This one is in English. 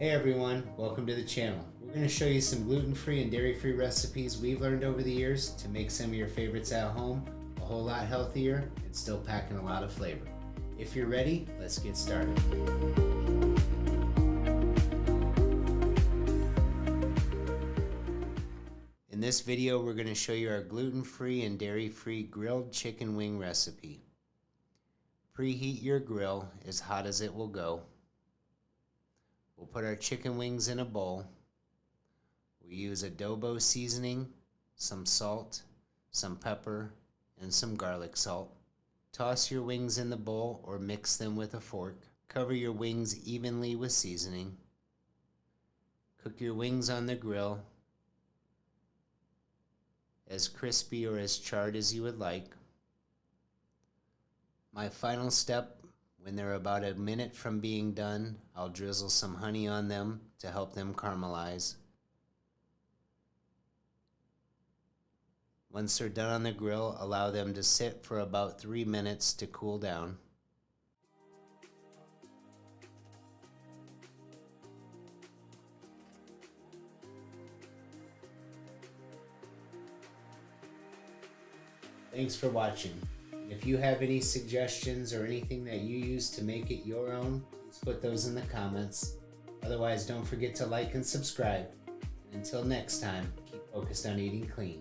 Hey everyone, welcome to the channel. We're going to show you some gluten-free and dairy-free recipes we've learned over the years to make some of your favorites at home a whole lot healthier and still packing a lot of flavor. If you're ready, let's get started. In this video, we're going to show you our gluten-free and dairy-free grilled chicken wing recipe. Preheat your grill as hot as it will go. We'll put our chicken wings in a bowl. We use Adobe Seasoning, some salt, some pepper, and some garlic salt. Toss your wings in the bowl or mix them with a fork. Cover your wings evenly with seasoning. Cook your wings on the grill, as crispy or as charred as you would like. My final step, when they're about a minute from being done, I'll drizzle some honey on them to help them caramelize. Once they're done on the grill, allow them to sit for about 3 minutes to cool down. Thanks for watching. If you have any suggestions or anything that you use to make it your own, please put those in the comments. Otherwise, don't forget to like and subscribe. And until next time, keep focused on eating clean.